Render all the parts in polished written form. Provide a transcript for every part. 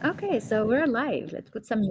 Okay, so we're live. Let's put some.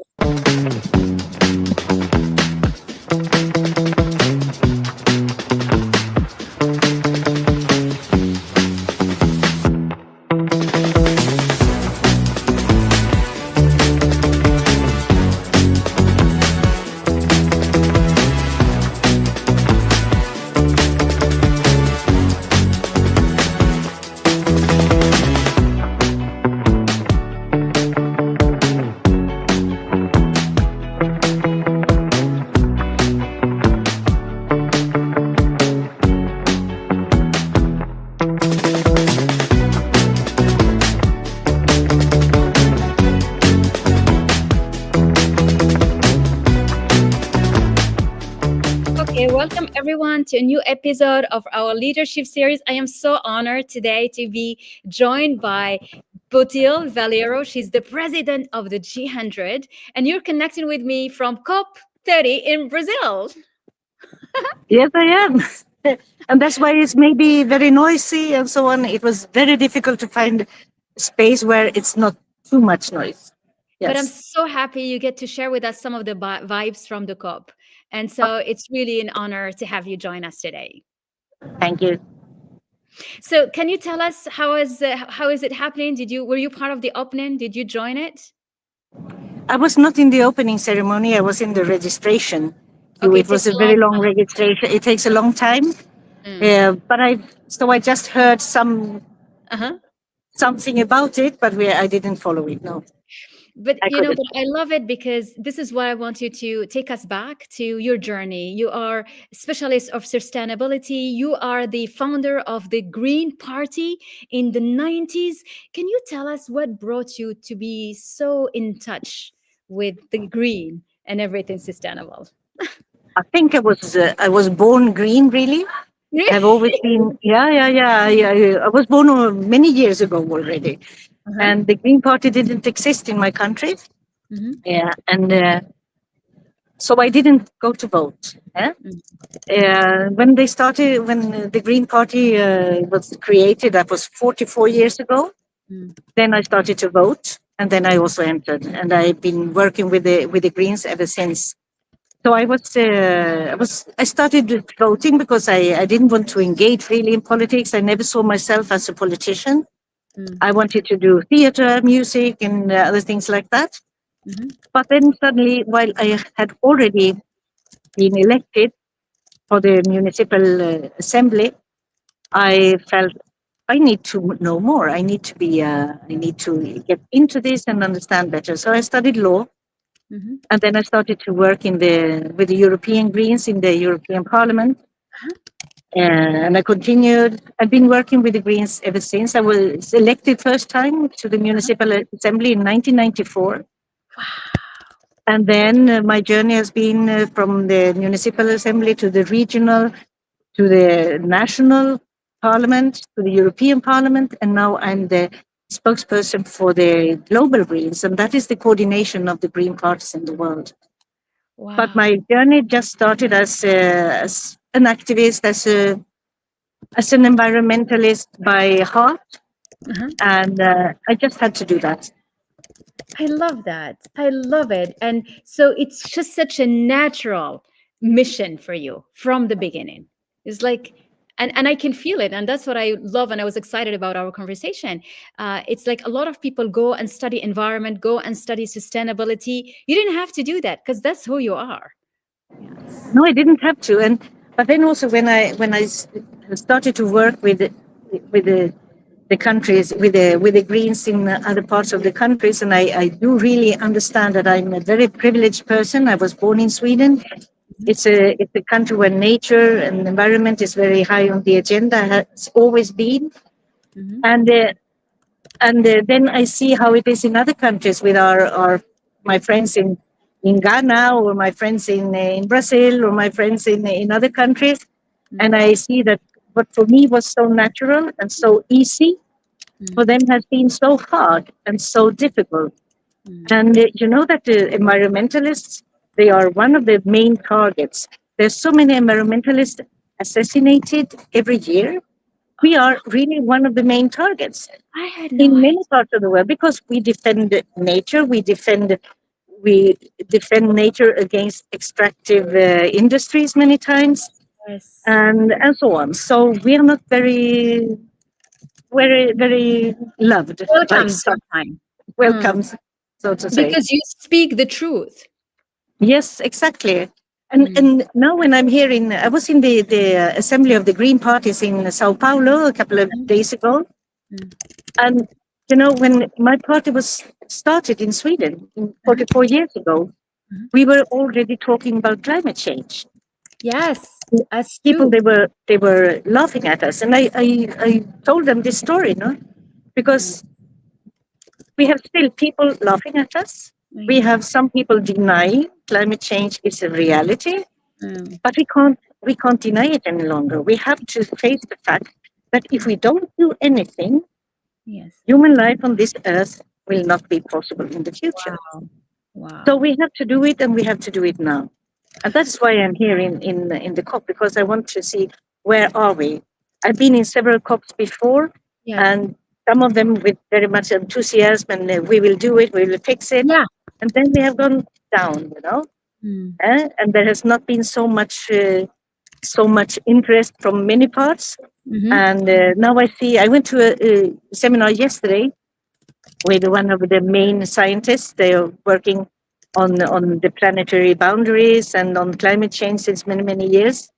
Okay, welcome everyone to a new episode of our leadership series. I am so honored today to be joined by Bodil Valero. She's the president of the G100, and you're connecting with me from COP30 in Brazil. Yes, I am. And that's why it's maybe very noisy and so on. It was very difficult to find space where it's not too much noise. But I'm Yes. so happy you get to share with us some of the vibes from the COP. And so it's really an honor to have you join us today. Thank you. So can you tell us how is it happening? Were you part of the opening? Did you join it? I was not in the opening ceremony. I was in the registration queue. Okay, it It was takes a a long very long time. registration. It takes a long time. Mm. I just heard Uh-huh. something about it, but I didn't follow it. No, But I couldn't. but I love it because this is why I want you to take us back to your journey. You are specialist of sustainability. You are the founder of the Green Party in the 90s. Can you tell us what brought you to be so in touch with the green and everything sustainable? I think I was born green, really. I've always been, yeah. I was born many years ago already. Uh-huh. And the Green Party didn't exist in my country. Mhm. Yeah. And so I didn't go to vote. Yeah? Mm. When the Green Party was created, that was 44 years ago. Mm. Then I started to vote. And then I also entered. And I've been working with the Greens ever since. So I started voting because I didn't want to engage really in politics. I never saw myself as a politician. Mm. I wanted to do theater, music, and other things like that. Mhm. But then suddenly, while I had already been elected for the municipal assembly, I felt I need to know more. I need to get into this and understand better. So I studied law, Mhm. and then I started to work with the European Greens in the European Parliament. Uh-huh. And I continued. I've been working with the Greens ever since. I was elected first time to the municipal assembly in 1994. And then my journey has been from the municipal assembly to the regional, to the national parliament, to the European Parliament. And now I'm the spokesperson for the global Greens. And that is the coordination of the Green parties in the world. But Wow. my journey just started as an activist, as an environmentalist by heart, Uh-huh. and I just had to do that. I love that. I love it. And so it's just such a natural mission for you from the beginning. It's like, and I can feel it. And that's what I love. And I was excited about our conversation. It's like a lot of people go and study environment, go and study sustainability. You didn't have to do that because that's who you are. Yes. No, I didn't have to, and but then also started to work with the countries with the Greens in other parts of the countries, and I do really understand that I'm a very privileged person. I was born in Sweden. It's a country where nature and environment is very high on the agenda. Has always been, Mhm. and then I see how it is in other countries with our my friends in Ghana, or my friends in Brazil, or my friends in other countries, and Mhm. I see that what for me was so natural and so easy Mhm. for them has been so hard and so difficult. Mhm. And you know that the environmentalists, they are one of the main targets. There's so many environmentalists assassinated every year. we are really one of the main targets I had no in idea. many parts of the world because we defend nature, we defend nature against extractive industries many times, Yes. and so on. So we are not very loved by Welcome some sometime. Mm. welcomes, so to say. Because you speak the truth. Yes, exactly. Mm. And now when I'm here I was in the assembly of the Green parties in Sao Paulo a couple of days ago, Mm. and when my party was started in Sweden Uh-huh. 44 years ago, Uh-huh. we were already talking about climate change. Yes, us People too. they were laughing at us, and I told them this story, no, Mm. because we have still people laughing at us. We Yeah. have some people denying climate change is a reality, Mm. but we can't deny it any longer. We have to face the fact that if we don't do anything, Yes. human life on this earth will not be possible in the future. Wow. So Wow. we have to do it, and we have to do it now. And that's why I'm here in the COP, because I want to see where are we. I've been in several COPs before, Yes. and some of them with very much enthusiasm, and we will do it, we will fix it. Yeah. And then we have gone down, Mm. and there has not been so much interest from many parts. Mm-hmm. And now I went to a seminar yesterday with one of the main scientists. They are working on the planetary boundaries and on climate change since many, many years.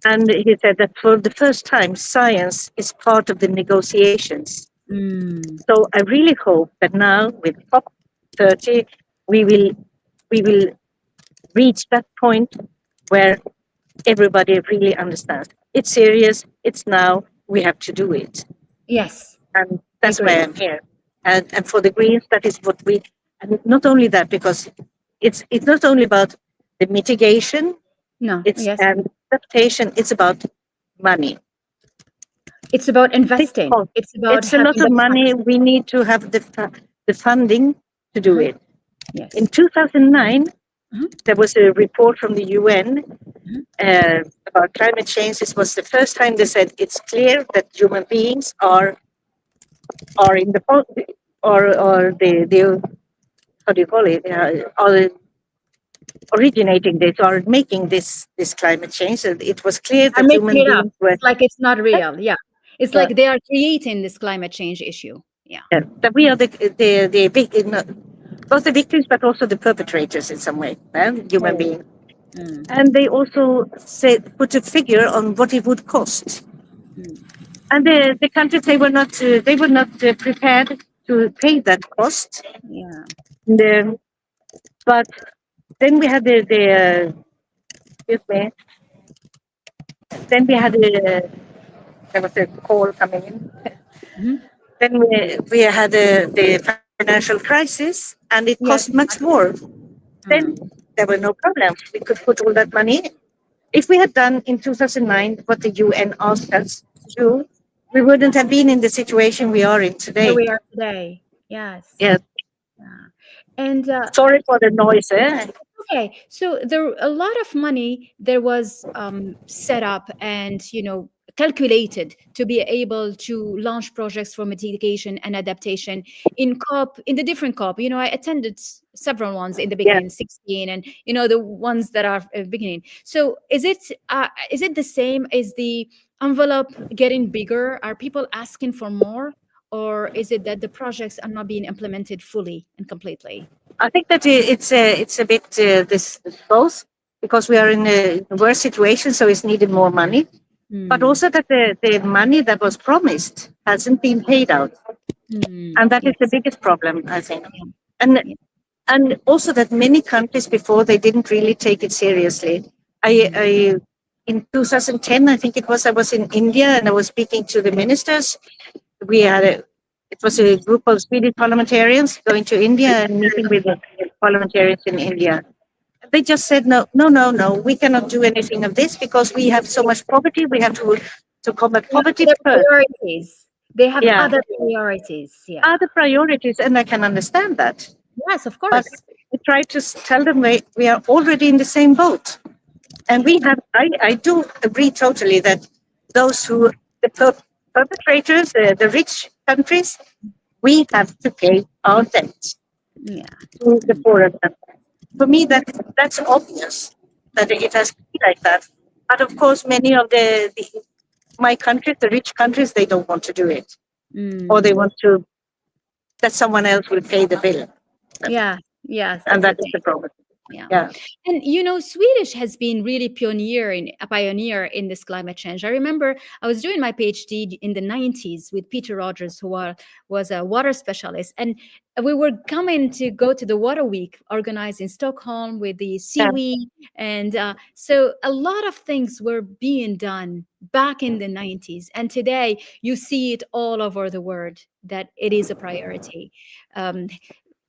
And he said that for the first time, science is part of the negotiations. Mm. So I really hope that now with COP30, we will reach that point where everybody really understands. It's serious, it's now, we have to do it. Yes. And I that's why agree. I'm here. And for the Greens, that is what and not only that, because it's not only about the mitigation, No. it's Yes. and adaptation, it's about money. It's about Big investing. cost. It's about It's a having lot of the money. funds. We need to have the funding to do Uh-huh. it. In Yes. 2009, Uh-huh. there was a report from the UN Uh-huh. about climate change. This was the first time they said it's clear that human beings are in the or the how do you call it? Are originating this or making this climate change. And it was clear I'm that making human it up. beings were It's like it's not real. Yeah. It's uh, like they are creating this climate change issue. Yeah. that we are the big both the victims but also the perpetrators in some way, human Oh. beings. Mm. And they also put a figure on what it would cost. Mm. And the countries they were not prepared to pay that cost. Yeah. And, but then we had excuse me. Then we had there was a call coming in. Mhm. Then we had the financial crisis, and it cost Yes. much more. Then Mm. there were no problems. We could put all that money in. If we had done in 2009 what the UN asked us to do, we wouldn't have been in the situation we are in Where today. we are today. Yes. Yes. Yeah. And Sorry for the noise. okay, so there a lot of money there was set up and calculated to be able to launch projects for mitigation and adaptation in COP in the different COP. I attended several ones in the Yeah. beginning, 16, and the ones that are beginning. So is it the same? Is the envelope getting bigger? Are people asking for more? Or is it that the projects are not being implemented fully and completely? I think that it's a bit this both, because we are in a worse situation, so it's needed more money, but Hmm. also that the money that was promised hasn't been paid out, Hmm. and that is the Yes. biggest problem, I think. Yeah. And Yeah. and also that many countries before they didn't really take it seriously. Mm. I in 2010, I think it was, I was in India and I was speaking to the ministers. We had it was a group of Swedish parliamentarians going to India and meeting with the parliamentarians in India. They just said no, no, no, no. We cannot do anything of this because we have so much poverty. We have to combat They have poverty other first. priorities. They have Yeah, other priorities. Yeah. other priorities, and I can understand that. Yes, of But course. we try to tell them we are already in the same boat. And we have, I do agree totally that those who the perpetrators, the rich countries, we have to pay our debts Yeah. to the poorer countries. For me, that's obvious that it has to be like that. But of course, many of the my countries, the rich countries, they don't want to do it, or they Mm. want to that someone else will pay the bill, Yeah. Yes, and that's the that is thing. the problem. Yeah. Yeah, And Swedish has been really a pioneer in this climate change. I remember I was doing my PhD in the 90s with Peter Rogers, was a water specialist. And we were coming to go to the Water Week organized in Stockholm with the yeah. seaweed. And so a lot of things were being done back in the 90s. And today you see it all over the world that it is a priority. Um,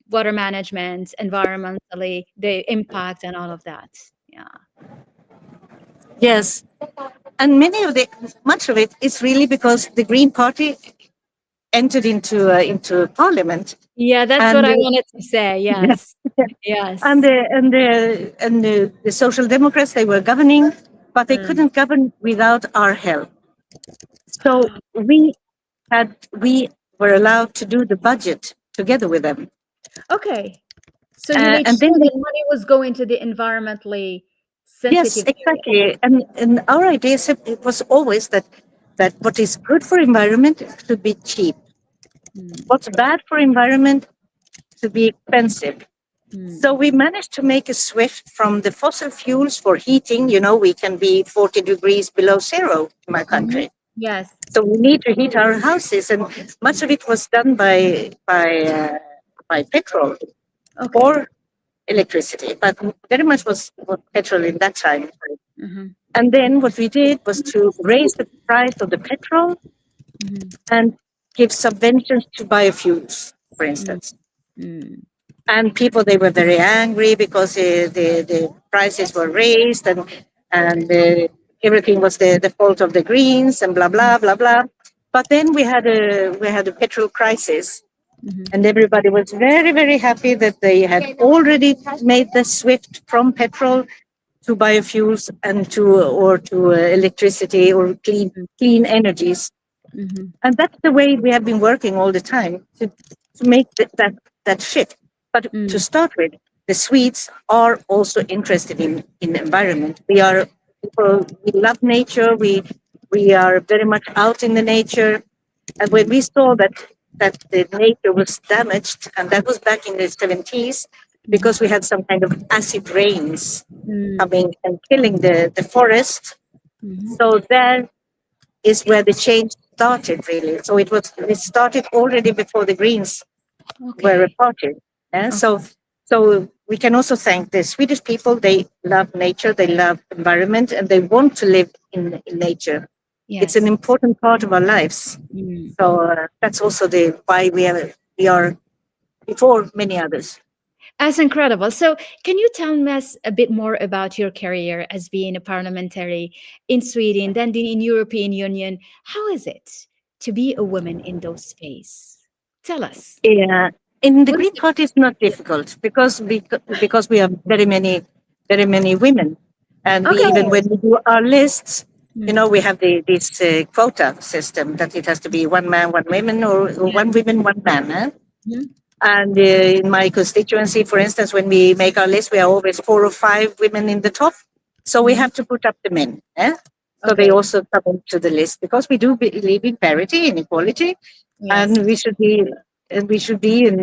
Water management, environmentally, the impact and all of that. Yeah. Yes, and much of it is really because the Green Party entered into parliament, Yeah, that's what and I wanted to say. yeah, Yes. and Yes. the Social Democrats, they were governing, but they Mm. couldn't govern without our help. So we were allowed to do the budget together with them, Okay. So you made and sure then that money was going to the environmentally yes, sensitive area. exactly. And our idea it was always that what is good for environment should be cheap. Mm. What's bad for environment should be expensive. Mm. So we managed to make a shift from the fossil fuels for heating. You know, we can be 40 degrees below zero in my Mhm. country. Yes. So we need to heat our houses, and much of it was done by petrol Okay. or electricity, but very much was petrol in that time. Hmm. And then what we did was to raise the price of the petrol Hmm. and give subventions to biofuels, for Mm. instance. Mm. And people, they were very angry because the prices were raised, and everything was the fault of the Greens and blah blah blah blah. But then we had a petrol crisis, Mhm. and everybody was very very happy that they had already made the shift from petrol to biofuels and to electricity or clean energies. Mhm. And that's the way we have been working all the time to make that shift. But to Mm. start with, the Swedes are also interested in the environment. We are people, we love nature, we are very much out in the nature. And when Mm. we saw that the nature was damaged, and that was back in the 70s, because we Mhm. had some kind of acid rains Mm. coming and killing the forest. Mhm. So there is where the change started, really. So it started already before the Greens were a Okay. party. Yeah? Okay. So we can also thank the Swedish people. They love nature, they love environment, and they want to live in nature. It's an Yes. important part of our lives. Mm. So that's also the why we are before many others. That's incredible. So, can you tell us a bit more about your career as being a parliamentary in Sweden, then in European Union? How is it to be a woman in those space? Tell us. Yeah, in the What is Green it? Party, it's not difficult because we have very many women, and we even Okay. when we do our lists, Mm. we have this quota system that it has to be one man, one woman, or Yeah. one woman, one man. Eh? Mhm. And in my constituency, for instance, when we make our list, we are always 4 or 5 women in the top, so we Mhm. have to put up the men. Eh? So they Okay. also come into the list because we do believe in parity and equality, Yes. and we should be in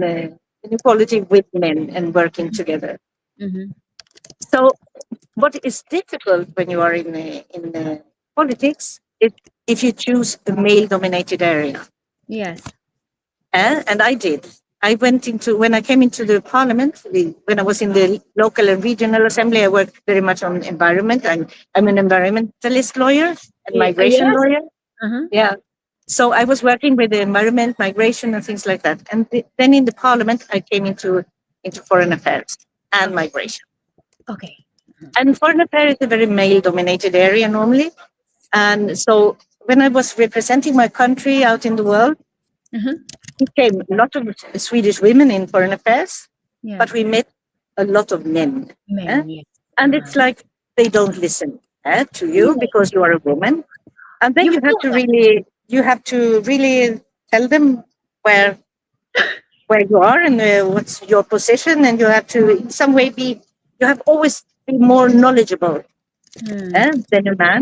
equality with men and working together. Hmm. So what is difficult when you are in politics is if you choose a male-dominated area. Yes. And I did. I went into when I came into the parliament. When I was in the local and regional assembly, I worked very much on environment. I'm an environmentalist lawyer and migration Yes. lawyer. Uh-huh. Yeah. So I was working with the environment, migration, and things like that. And then in the parliament, I came into foreign affairs and Okay. migration. Okay. And foreign affairs is a very male-dominated area normally. And so when I was representing my country out in the world, Uh-huh. we came a lot of Swedish women in foreign affairs, Yeah. but we met a lot of men. Eh? Men. Yes. And Uh-huh. it's like they don't listen to you Really? because you are a woman. And then You feel that. you have to really tell them where where you are and what's your position, and you have to in some way be you have always be more knowledgeable Hmm. than a man,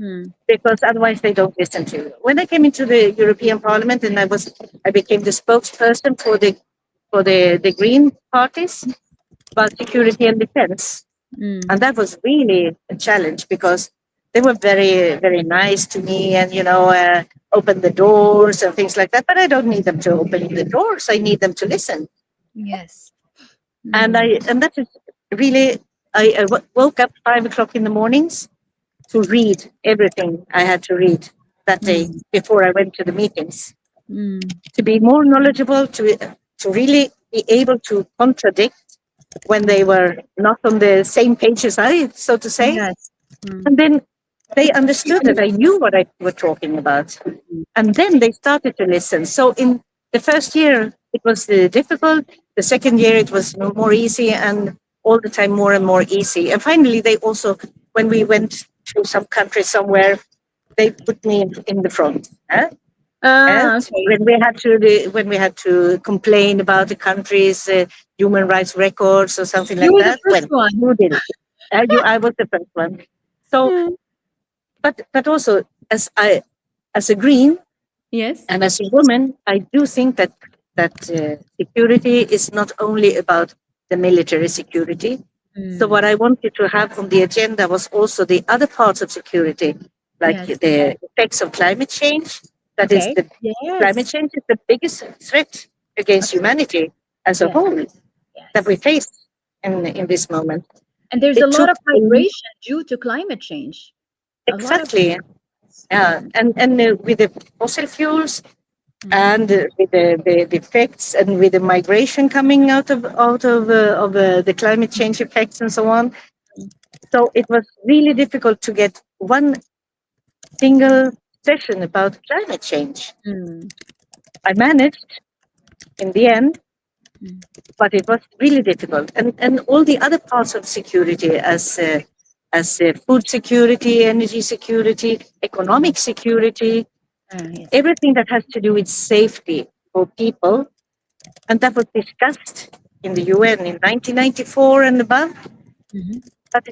Hmm. because otherwise they don't listen to you. When I came into the European Parliament and I became the spokesperson for the Green parties about security and defense. Hmm. And that was really a challenge because they were very, very nice to me and, open the doors and things like that. But I don't need them to open the doors. I need them to listen. Yes. And Hmm. that is really, woke up 5 o'clock in the mornings to read everything I had to read that day Hmm. before I went to the meetings, Hmm. to be more knowledgeable, to really be able to contradict when they were not on the same page as I, so to say. Yes. Hmm. And then they You understood that I understand. knew what I were talking about. And then they started to listen. So in the first year, it was difficult. The second year, it was more easy, and all the time more and more easy. And finally, they also, when we went to some country somewhere, they put me in the front. And Ah, okay. when we had to complain about the country's human rights records or something You like were the that, first well, one. you did it. I was the first one. So, Hmm. but also as a green Yes. and as a woman, I do think that security is not only about the military security. So what Hmm. I wanted to have on the agenda was also the other parts of security, like Yes. the effects of climate change. That is Okay. the climate Yes. change is the biggest threat against Absolutely. humanity as a Yes. whole that we Yes. face in this moment. And there's a It lot took of migration due to climate change. A lot of. exactly, yeah, and with the fossil fuels Hmm. and with the effects and with the migration coming out of the climate change effects and so on. So it was really difficult to get one single session about climate change. Hmm. I managed in the end, Hmm. but it was really difficult. And all the other parts of security, as food security, energy security, Hmm. economic security, Yes. everything that has to do with safety for people, and that was discussed in the UN in 1994 and above. Hmm. But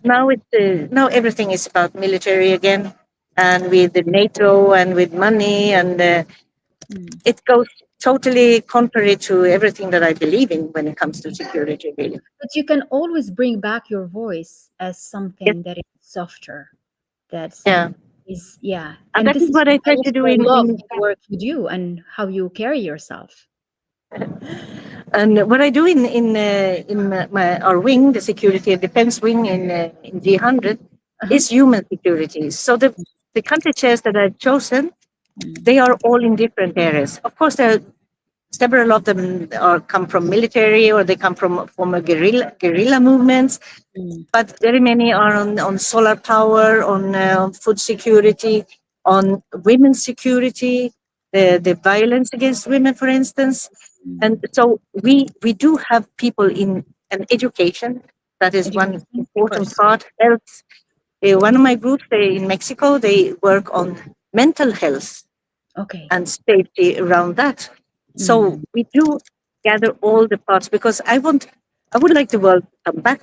now everything is about military again, and with the NATO and with money, and Hmm. it goes totally contrary to everything that I believe in when it comes to security. Really, But you can always bring back your voice as yes, something that is softer. That yeah, is, yeah. and And that this is is what I try to also do I love in the work you do and how you carry yourself. and what I do in my our wing, the security and defense wing in G100, Uh-huh. is human security. So the country chairs that I've chosen, Mm, they are all in different areas. Of course, there are several of them are come from military or they come from a guerrilla movements, mm, but very many are on solar power, on food security, on women's security, the violence against women, for instance. And mm. so we do have people in an education. That is one Education, of important course. part. Health. One Mm. of my groups in Mexico, they work on mental health Okay. and safety around that. So Mm. we do gather all the parts because I would like the world to come back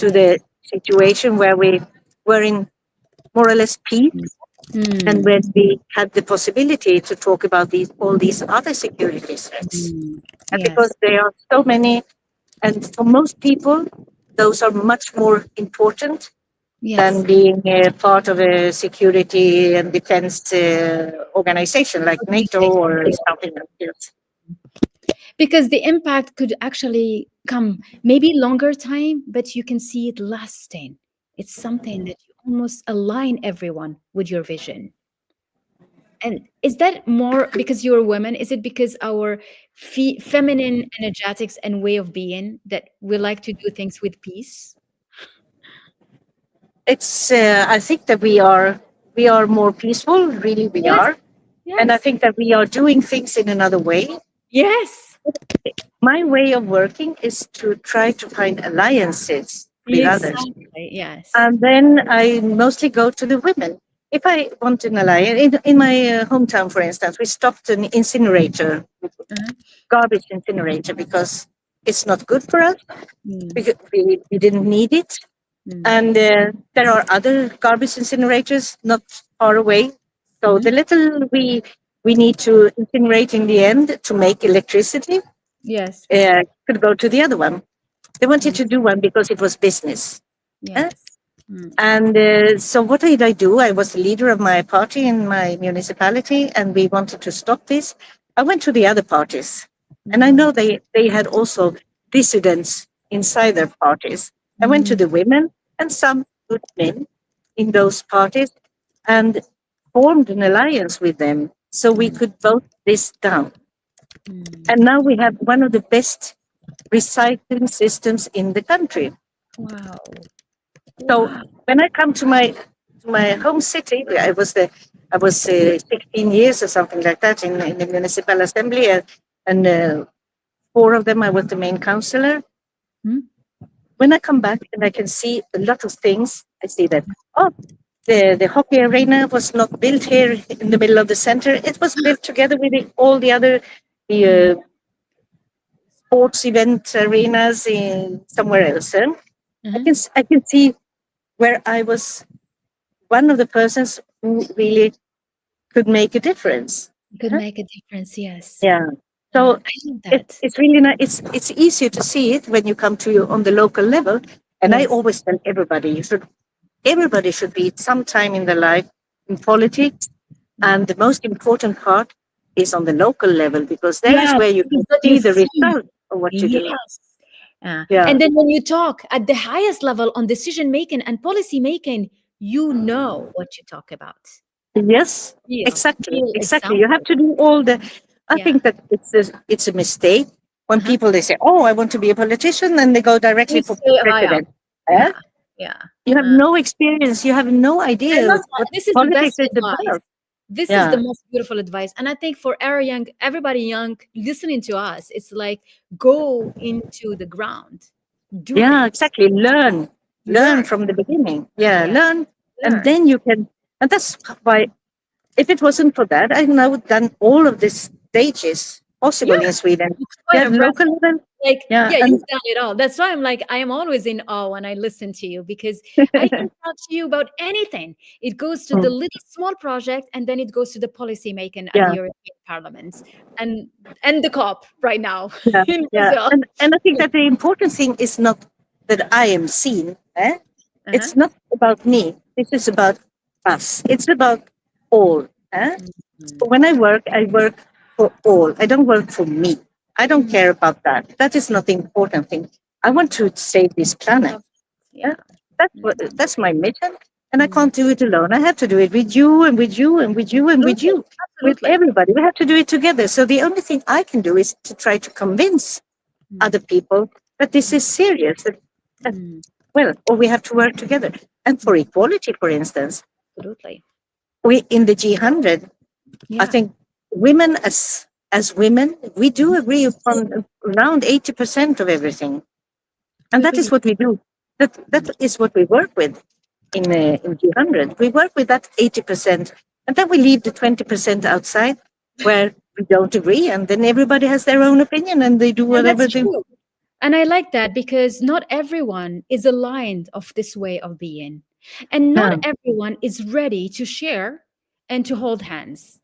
to the Yes. situation where we were in more or less peace, Mm. and Mm. when we had the possibility to talk about all these other security threats. Mm. And because Yes. there are so many, and for most people, those are much more important than Yes. being a part of a security and defense organization like NATO Organization. or something like that. Because the impact could actually come maybe longer time, but you can see it lasting. It's something that you almost align everyone with your vision. And is that more because you're a woman? Is it because our feminine energetics and way of being that we like to do things with peace? I think that we are more peaceful, really we Yes, are. And I yes, think that we are doing things in another way. yes. My way of working is to try to find alliances with others. Exactly. Yes. And then I mostly go to the women. If I want an alliance, in my hometown, for instance, we stopped an incinerator, Uh-huh. garbage incinerator, because it's not good for us, Mm, because we didn't need it. mm, And there are other garbage incinerators not far away. So mhm. the little we need to incinerate in the end to make electricity Yes. could go to the other one. They wanted Mm, to do one because it was business. eh? yes. Mm, And so what did I do? I was the leader of my party in my municipality, and we wanted to stop this. I went to the other parties, and I mm, know they had also dissidents inside their parties. I went to mm, the women and some good men in those parties and formed an alliance with them so we mm, could vote this down. And mm. now we have one of the best recycling systems in the country. Wow. So Wow. when I come to my home city, I was 16 years or something like that in the municipal assembly, and four of them I was the main councillor. Mm, When I come back and I can see a lot of things, I see that oh, the hockey arena was not built here in the middle of the center. It was built together with all the other the mm, sports event arenas in somewhere else. uh-huh. I can see where I was one of the persons who really could make a difference. Could Uh-huh. make a difference. Yes. Yeah. So I love that. it's really not, it's easier to see it when you come to you on the local level. And I Yes. always tell everybody, everybody should be sometime in their life in politics. Mm. And the most important part is on the local level because there is Yes, where you because can that you see the see. result of what you do. Yes. Yeah. And then when you talk at the highest level on decision making and policy making, you know what you talk about. Yes, Real, exactly, real exactly. You have example. to do all the. I Yeah. think that it's a mistake when Uh-huh. people they say, "Oh, I want to be a politician," and they go directly You for say, I am. president. Eh? Yeah. Yeah. You have Uh, no experience. You have no I idea love that. what This is the politics best is advice. about. This is the Yeah, most beautiful advice. And I think for our young, everybody young listening to us, it's like go into the ground, do yeah, it, exactly. Learn learn. from the beginning. Yeah, Yeah, learn, and learn. then you can. And that's why, if it wasn't for that, I now done all of these stages possible Yeah, in Sweden. it's You quite have local impressive. level. Like, Yeah, yeah, and you've done it all. That's why I'm like, I am always in awe when I listen to you because I can talk to you about anything. It goes to the Mm, little small project and then it goes to the policy making at the yeah. European Parliament and the COP right now Yeah, in yeah, Brazil. and I think that the important thing is not that I am seen. Eh? Uh-huh. It's not about me. This is about us. It's about all. Eh? So Mhm. when I work for all. I don't work for me. I don't Mhm. care about that. That is not the important thing. I want to save this planet. Love it. Eh? Yeah. Mhm. That's my mission, and I Mm. can't do it alone. I have to do it with you and with you and with you and with Absolutely. you, with Absolutely. everybody. We have to do it together. So the only thing I can do is to try to convince Mm. other people that this Mm. is serious. That, Mm. well, or we have to work together. And for Mm. equality, for instance, Absolutely. we in the G100, I Yeah. think women as women, we do Mhm. agree upon around 80% of everything, and We that is really what we do. That mm. is what we work with in G100. We work with that 80%, and then we leave the 20% outside where we don't agree, and then everybody has their own opinion and they do And that's whatever they. true. And I like that because not everyone is aligned of this way of being. And not No, everyone is ready to share and to hold hands.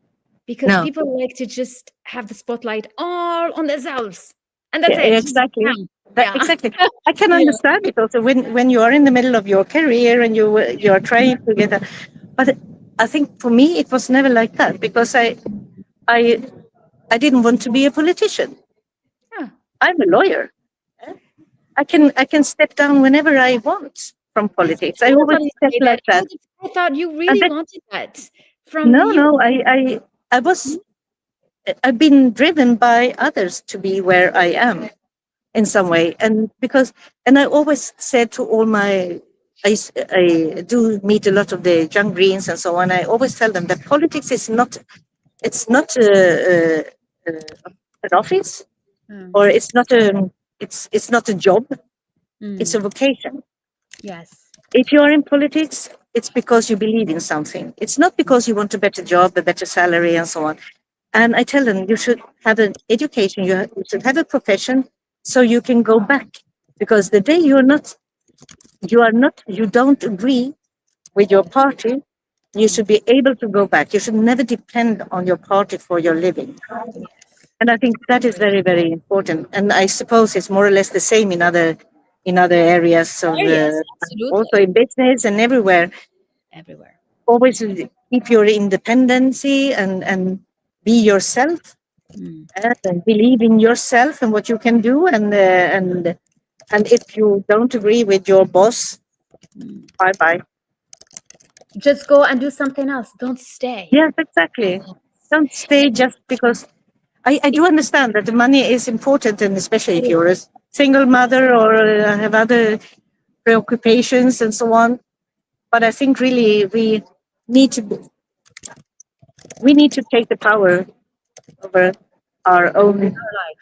Because no. people like to just have the spotlight all on themselves. And that's Yeah, it. exactly. Bam. That, Yeah. exactly. I can Yeah. understand it also when you are in the middle of your career and you are trying to get a. But I think for me it was never like that because I I didn't want to be a politician. Yeah. I'm a lawyer. I can step down whenever I want from That's politics. I always beautiful you said say that. like that. I thought you And really then, wanted that from no, you. no, I was I've been driven by others to be where I am in some Exactly. way. And because, and I always said to all my, I do meet a lot of the young greens and so on. I always tell them that politics is not, it's not an office, Mm. or it's not a job. It's a Mm. vocation. Yes. If you are in politics, it's because you believe in something. It's not because you want a better job, a better salary, and so on. And I tell them you should have an education, you should have a profession so you can go back. Because the day you don't agree with your party, you Mm. should be able to go back. You should never depend on your party for your living. Yes. And I think that is very, very important. And I suppose it's more or less the same in other areas of Oh, yes, also absolutely. in business and everywhere. Everywhere. Always keep your independency and be yourself Mm. and believe in yourself and what you can do. And if you don't agree with your boss, Mm. bye bye. Just go and do something else. Don't stay. Yes, exactly. Don't stay just because I It, do understand that the money is important, and especially it if is. you're a single mother or have other preoccupations and so on. But I think really need to we need to take the power over our own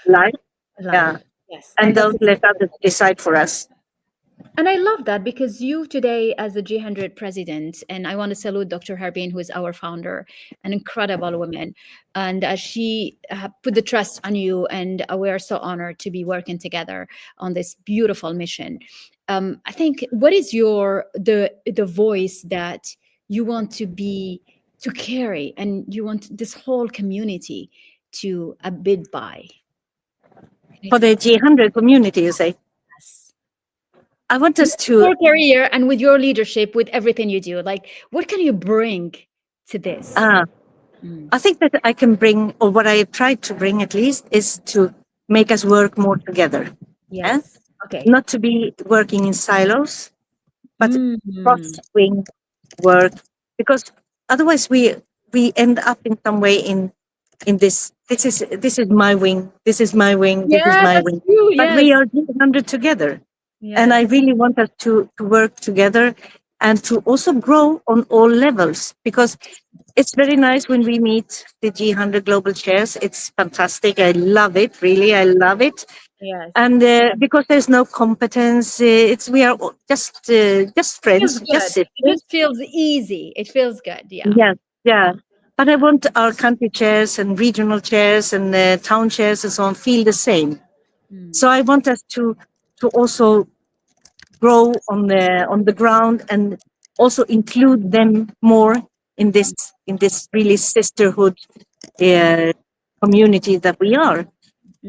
life, yeah, Life. Yes. and And this don't is, let others decide for us. and I love that because you today, as a G100 president, and I want to salute Dr. Harbin, who is our founder, an incredible woman. And she put the trust on you. And we are so honored to be working together on this beautiful mission. I think, what is the voice that you want to carry, and you want this whole community to abide by? Can you For talk the G100 community, you say, us? I want With us to, your career and with your leadership, with everything you do, like, what can you bring to this? uh, Mm. I think that I can bring, or what I tried to bring at least, is to make us work more together. Eh? Yes. Okay. Not to be working in silos, but Mm. cross-wing work, because otherwise we end up in some way in this is my wing, this is my wing, this is Yeah, my that's wing, true. but we Yes. are 100 together. And I Yes. really want us to work together and to also grow on all levels, because it's very nice when we meet the G100 global chairs. It's fantastic. I love it. Really, I love it. Yes. And because there's no competence, it's we are just Feels friends, just good. It sisters. just feels easy. It feels good. Yeah. Yes, yeah. But I want our country chairs and regional chairs and town chairs and so on feel the same. Mm. So I want us to also grow on the ground and also include them more in this really sisterhood uh, community that we are.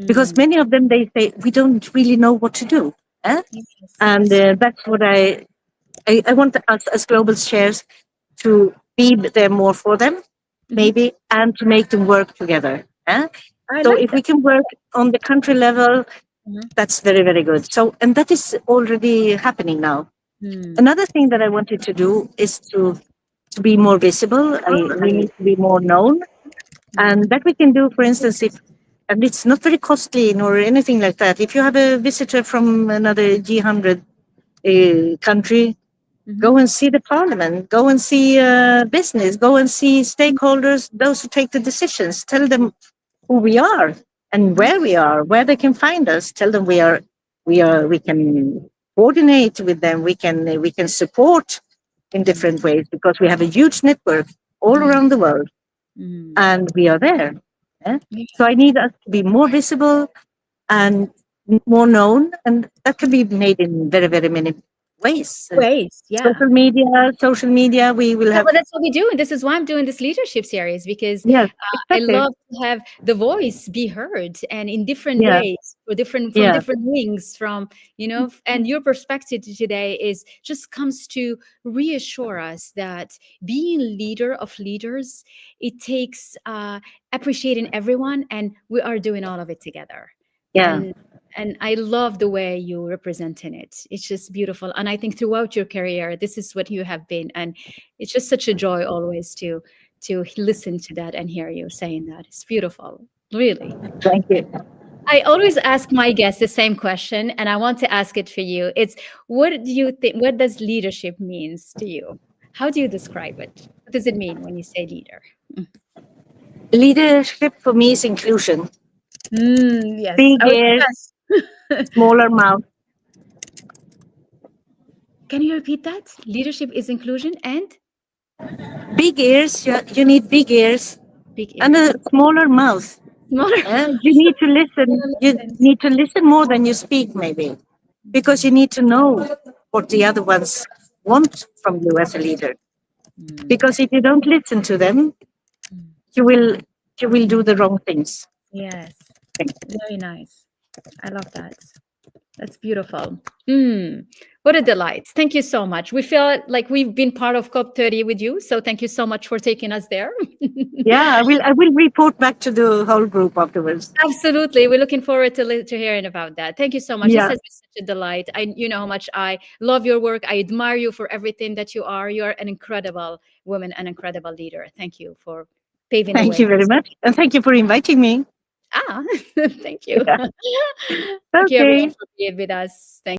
Because Mm. many of them they say we don't really know what to do, eh? Yes. And That's. that's what I want us as global chairs to be there more for them, Mhm. maybe, and to make them work together. Eh? I So like if we that. can work on the country level, Mhm. that's very, very good. So, and that is already happening now. Mm. Another thing that I wanted to do is to be more visible. We need to be more known, Mm. and that we can do, for instance, if and it's not very costly nor anything like that. If you have a visitor from another G100 country, Mhm. go and see the parliament, go and see business, go and see stakeholders, those who take the decisions. Tell them who we are and Mhm. where we are, where they can find us. Tell them we can coordinate with them. We can support in Mm. different ways because we have a huge network all Mm. around the world, Mm. and we are there. eh? Yeah. So I need us to be more visible and more known, and that can be made in very, very many ways. Ways. Yeah. Social media, we will Yeah, have, but that's what we do, and this is why I'm doing this leadership series, because yes, I exactly. love to have the voice be heard, and in different Yeah, ways, for different from yeah, different wings, from and your perspective today is just comes to reassure us that being leader of leaders, it takes appreciating everyone, and we are doing all of it together. yeah. And I love the way you representing it. It's just beautiful. And I think throughout your career, this is what you have been. And it's just such a joy always to listen to that and hear you saying that. It's beautiful, really. Thank you. I always ask my guests the same question, and I want to ask it for you. It's, what do you think? What does leadership means to you? How do you describe it? What does it mean when you say leader? Mm. Leadership for me is inclusion. Yes, Big I was ears, yes. smaller mouth. Can you repeat that? Leadership is inclusion and Big ears, you need big ears big and ears. a smaller mouth. Smaller. You need to listen. You Listen. need to listen more than you speak, maybe, because you need to know what the other ones want from you as a leader. Mm, Because if you don't listen to them, mm. you will you will do the wrong things. Yes. Very nice. I love that. That's beautiful. Mm, what a delight. Thank you so much. We feel like we've been part of COP30 with you. So thank you so much for taking us there. Yeah, I will report back to the whole group afterwards. Absolutely. We're looking forward to hearing about that. Thank you so much. This Yeah. has been such a delight. You know how much I love your work. I admire you for everything that you are. You are an incredible woman, an incredible leader. Thank you for paving the Thank way. you very much. And thank you for inviting me. Ah, thank you. Yeah. Thank you, everyone, Okay. for being with us. Thank